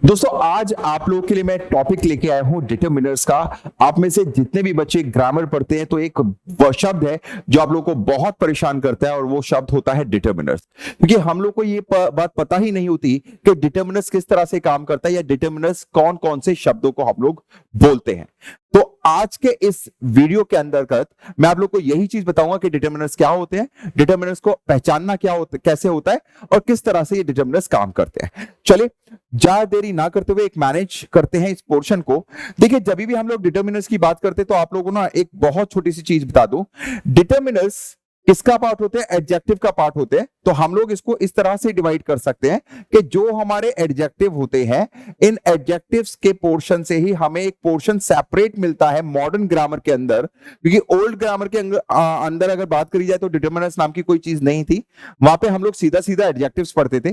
दोस्तों आज आप लोगों के लिए मैं टॉपिक लेके आया हूं डिटरमिनर्स का। आप में से जितने भी बच्चे ग्रामर पढ़ते हैं तो एक वह शब्द है जो आप लोगों को बहुत परेशान करता है और वो शब्द होता है डिटरमिनर्स। क्योंकि हम लोग को ये बात पता ही नहीं होती कि डिटरमिनर्स किस तरह से काम करता है या डिटरमिनर्स कौन कौन से शब्दों को हम लोग बोलते हैं। तो आज के इस वीडियो के अंतर्गत मैं आप लोग को यही चीज बताऊंगा कि डिटरमिनर्स क्या होते हैं, डिटरमिनर्स को पहचानना क्या होता कैसे होता है और किस तरह से ये डिटरमिनर्स काम करते हैं। चलिए ज्यादा देरी ना करते हुए एक मैनेज करते हैं इस पोर्शन को। देखिए जब भी हम लोग डिटरमिनर्स की बात करते हैं तो आप लोगों को ना एक बहुत छोटी सी चीज बता दूं। डिटरमिनर्स किसका पार्ट होते हैं? एडजेक्टिव का पार्ट होते हैं। तो हम लोग इसको इस तरह से डिवाइड कर सकते हैं कि जो हमारे एडजेक्टिव होते हैं, इन एडजेक्टिव्स के पोर्शन से ही हमें एक पोर्शन सेपरेट मिलता है मॉडर्न ग्रामर के अंदर। क्योंकि ओल्ड ग्रामर के अंदर अगर बात करी जाए तो डिटरमिनर्स नाम की कोई चीज नहीं थी। वहां पे हम लोग सीधा सीधा एडजेक्टिव्स पढ़ते थे।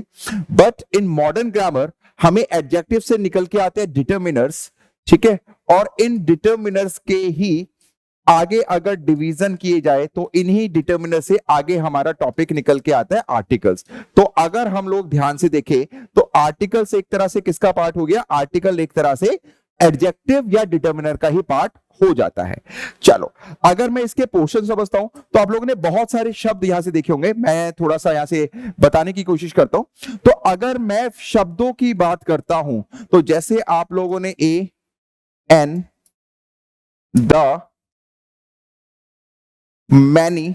बट इन मॉडर्न ग्रामर हमें एडजेक्टिव से निकल के आते हैं डिटरमिनर्स, ठीक है। और इन डिटरमिनर्स के ही आगे अगर डिवीजन किए जाए तो इन्हीं डिटरमिनर से आगे हमारा टॉपिक निकल के आता है आर्टिकल्स। तो अगर हम लोग ध्यान से देखें तो आर्टिकल्स एक तरह से किसका पार्ट हो गया? आर्टिकल एक तरह से एडजेक्टिव या डिटरमिनर का ही पार्ट हो जाता है। चलो अगर मैं इसके पोर्शन समझता हूं तो आप लोगों ने बहुत सारे शब्द यहां से देखे होंगे। मैं थोड़ा सा यहां से बताने की कोशिश करता हूं। तो अगर मैं शब्दों की बात करता हूं तो जैसे आप लोगों ने ए एन द मैनी,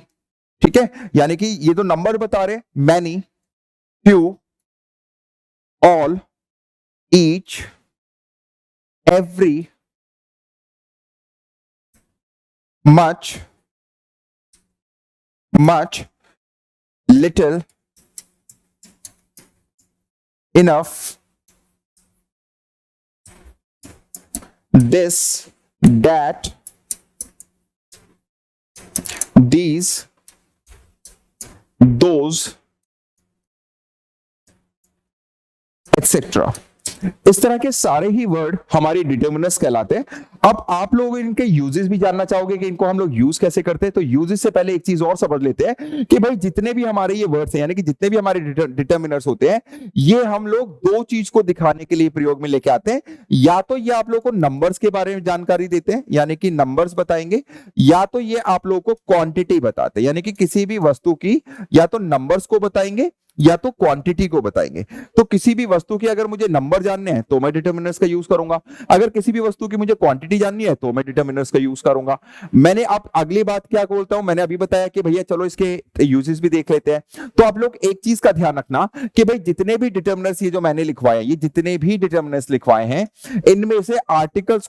ठीक है, यानी कि ये तो नंबर बता रहे हैं। Many, few, all, each, every, much, much, little, enough, this, that, these, those, etc. इस तरह के सारे ही वर्ड हमारी डिटरमिनर्स कहलाते हैं। अब आप लोग इनके यूजेस भी जानना चाहोगे कि इनको हम लोग यूज कैसे करते हैं। तो यूजेस से पहले एक चीज और समझ लेते हैं कि भाई जितने भी हमारे ये वर्ड्स हैं, यानी कि जितने भी हमारे डिटरमिनर्स होते हैं, ये हम लोग दो चीज को दिखाने के लिए प्रयोग में लेके आते हैं। या तो ये आप लोग को नंबर्स के बारे में जानकारी देते हैं, यानी कि नंबर्स बताएंगे, या तो ये आप लोग को क्वांटिटी बताते हैं, यानी कि किसी भी वस्तु की या तो नंबर्स को बताएंगे या तो क्वांटिटी को बताएंगे। तो किसी भी वस्तु की अगर मुझे नंबर जानने हैं तो मैं डिटरमिनर्स का यूज करूंगा। अगर किसी भी वस्तु की मुझे क्वांटिटी जाननी है तो मैं डिटरमिनर्स का यूज करूंगा। मैंने अब अगली बात क्या बोलता हूं, मैंने अभी बताया कि भैया चलो इसके यूजेस भी देख लेते हैं। तो आप लोग एक चीज का ध्यान रखना कि भाई जितने भी डिटरमिनर्स ये जो मैंने लिखवाए, ये जितने भी डिटरमिनर्स लिखवाए हैं, इनमें से आर्टिकल्स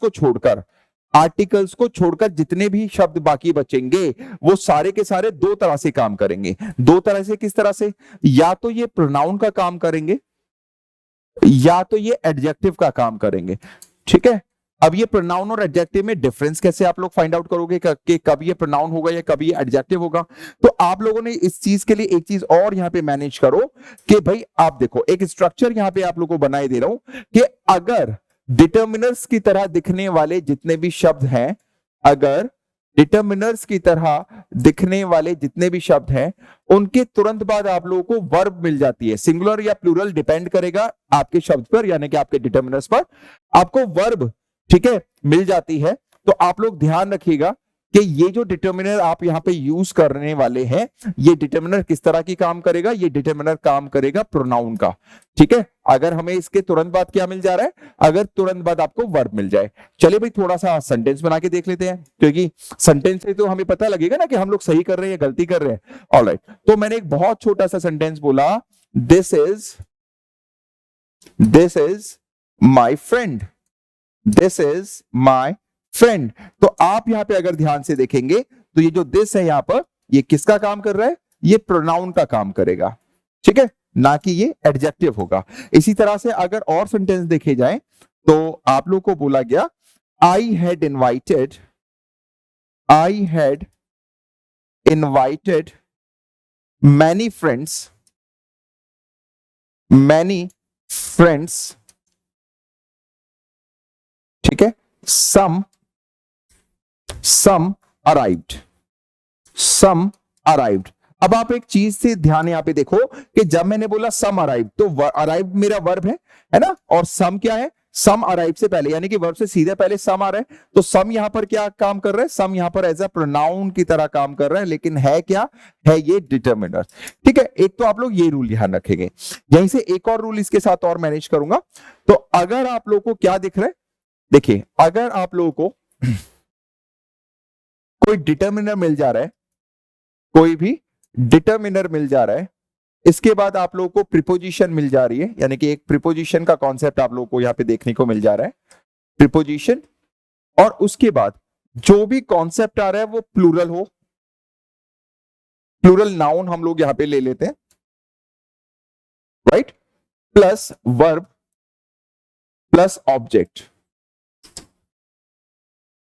को छोड़कर जितने भी शब्द बाकी बचेंगे वो सारे के सारे दो तरह से काम करेंगे। दो तरह से किस तरह से? या तो ये प्रोनाउन का काम करेंगे या तो ये एडजेक्टिव का काम करेंगे, ठीक है। अब ये प्रोनाउन और एडजेक्टिव में डिफरेंस कैसे आप लोग फाइंड आउट करोगे कि कब ये प्रोनाउन होगा या कब ये एडजेक्टिव होगा? तो आप लोगों ने इस चीज के लिए एक चीज और यहां पे मैनेज करो कि भाई आप देखो एक स्ट्रक्चर यहां पे आप लोगों को बनाए दे रहा हूं कि अगर डिटरमिनर्स की तरह दिखने वाले जितने भी शब्द हैं, अगर डिटरमिनर्स की तरह दिखने वाले जितने भी शब्द हैं, उनके तुरंत बाद आप लोगों को वर्ब मिल जाती है। सिंगुलर या प्लूरल डिपेंड करेगा आपके शब्द पर, यानी कि आपके डिटरमिनर्स पर। आपको वर्ब, ठीक है, मिल जाती है। तो आप लोग ध्यान रखिएगा कि ये जो डिटरमिनर आप यहां पे यूज करने वाले हैं, ये डिटरमिनर किस तरह की काम करेगा? ये डिटरमिनर काम करेगा प्रोनाउन का, ठीक है। अगर हमें इसके तुरंत बाद क्या मिल जा रहा है? अगर तुरंत बाद आपको वर्ब मिल जाए। चलिए भाई थोड़ा सा सेंटेंस बना के देख लेते हैं, क्योंकि सेंटेंस से तो हमें पता लगेगा ना कि हम लोग सही कर रहे हैं या गलती कर रहे हैं। ऑलराइट, तो मैंने एक बहुत छोटा सा सेंटेंस बोला, this is my friend, this is my friend. तो आप यहां पे अगर ध्यान से देखेंगे तो ये जो दिस है यहां पर, ये किसका काम कर रहा है? ये प्रोनाउन का काम करेगा, ठीक है, ना कि ये एडजेक्टिव होगा। इसी तरह से अगर और सेंटेंस देखे जाए तो आप लोग को बोला गया, I had invited many friends, ठीक है, some arrived। अब आप एक चीज से ध्यान यहां पे देखो कि जब मैंने बोला सम अराइव, तो अराइव मेरा वर्ब है ना, और सम क्या है, सम अराइव से पहले, यानी कि वर्ब से सीधे पहले सम आ रहा है, तो सम यहां पर क्या काम कर रहा है, सम यहां पर एज अ प्रोनाउन की तरह काम कर रहा है, लेकिन है क्या, है ये डिटर्मिनर। ठीक है, एक तो आप लोग ये रूल ध्यान रखेंगे। यहीं से एक और रूल इसके साथ और मैनेज करूंगा। तो अगर आप लोग को क्या दिख रहा है, देखिए अगर आप लोगों को कोई डिटर्मिनर मिल जा रहा है, कोई भी डिटर्मिनर मिल जा रहा है, इसके बाद आप लोगों को प्रीपोजिशन मिल जा रही है, यानी कि एक प्रीपोजिशन का कॉन्सेप्ट आप लोगों को यहां पे देखने को मिल जा रहा है, प्रीपोजिशन, और उसके बाद जो भी कॉन्सेप्ट आ रहा है वो प्लूरल हो, प्लूरल नाउन हम लोग यहां पे ले लेते हैं, right, plus verb plus object.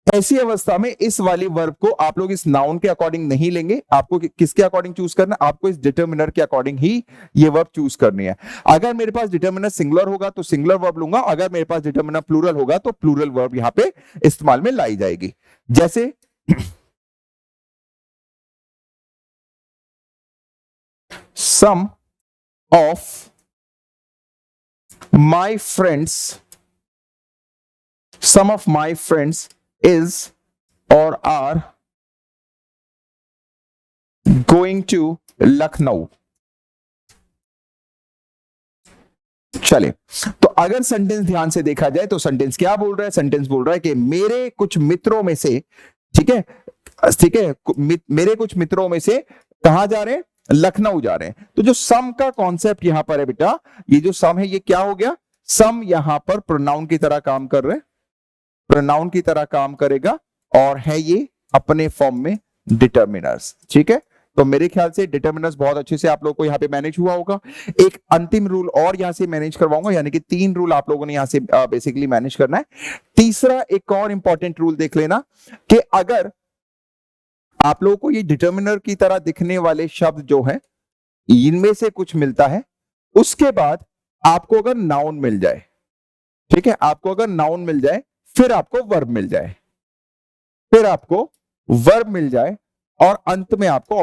ऐसी अवस्था में इस वाली वर्ब को आप लोग इस नाउन के अकॉर्डिंग नहीं लेंगे, आपको किसके अकॉर्डिंग चूज करना है, आपको इस डिटर्मिनर के अकॉर्डिंग ही ये वर्ब चूज करनी है। अगर मेरे पास डिटर्मिनर सिंगुलर होगा तो सिंगुलर वर्ब लूंगा, अगर मेरे पास डिटर्मिनर प्लूरल होगा तो प्लूरल वर्ब यहां पे इस्तेमाल में लाई जाएगी। जैसे some of my friends, some of my friends is or are going to Lucknow। चले, तो अगर सेंटेंस ध्यान से देखा जाए तो सेंटेंस क्या बोल रहा है, सेंटेंस बोल रहा है कि मेरे कुछ मित्रों में से, ठीक है, ठीक है, मेरे कुछ मित्रों में से कहां जा रहे हैं, लखनऊ जा रहे हैं। तो जो सम का कॉन्सेप्ट यहां पर है बेटा, ये जो सम है ये क्या हो गया, सम यहां पर प्रोनाउन की तरह काम कर रहे हैं, प्रोनाउन की तरह काम करेगा, और है ये अपने फॉर्म में डिटर्मिनर्स। ठीक है, तो मेरे ख्याल से डिटर्मिनर्स बहुत अच्छे से आप लोगों को यहां पे मैनेज हुआ होगा। एक अंतिम रूल और यहां से मैनेज करवाऊंगा, यानी कि 3 रूल आप लोगों ने यहां से बेसिकली मैनेज करना है। तीसरा एक और इंपॉर्टेंट रूल देख लेना कि अगर आप लोगों को ये डिटर्मिनर की तरह दिखने वाले शब्द जो है इनमें से कुछ मिलता है, उसके बाद आपको अगर नाउन मिल जाए, ठीक है, आपको अगर नाउन मिल जाए, फिर आपको वर्ब मिल जाए, फिर आपको वर्ब मिल जाए, और अंत में आपको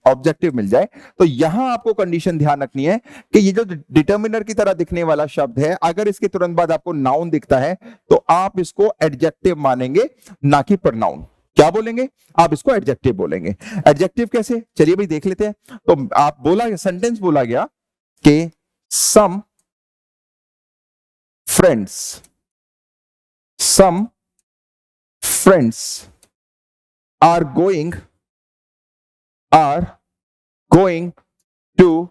ऑब्जेक्टिव मिल जाए, तो यहां आपको कंडीशन ध्यान रखनी है कि ये जो डिटर्मिनर की तरह दिखने वाला शब्द है, अगर इसके तुरंत बाद आपको नाउन दिखता है तो आप इसको एडजेक्टिव मानेंगे, ना कि प्रोनाउन। क्या बोलेंगे, आप इसको एडजेक्टिव बोलेंगे। एडजेक्टिव कैसे, चलिए भाई देख लेते हैं। तो आप बोला, सेंटेंस बोला गया कि some friends are going to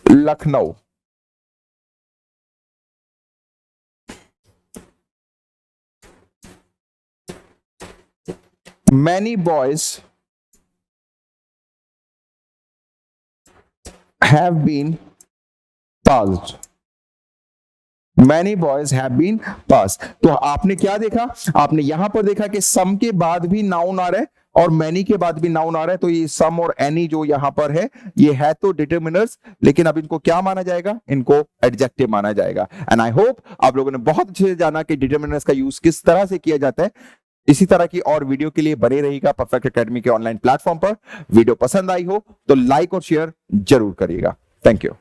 Lucknow। Many boys have been passed। Many boys have been passed। तो आपने क्या देखा, आपने यहां पर देखा कि सम के बाद भी नाउन आ रहा है और मैनी के बाद भी नाउन आ रहा है, तो ये सम और एनी जो यहां पर है ये है तो डिटर्मिनर्स, लेकिन अब इनको क्या माना जाएगा, इनको एडजेक्टिव माना जाएगा। एंड आई होप आप लोगों ने बहुत अच्छे से जाना कि डिटर्मिनर्स का यूज किस तरह से किया जाता है। इसी तरह की और वीडियो के लिए बने रहिएगा परफेक्ट एकेडमी के ऑनलाइन प्लेटफॉर्म पर। वीडियो पसंद आई हो तो लाइक और शेयर जरूर करिएगा। Thank you.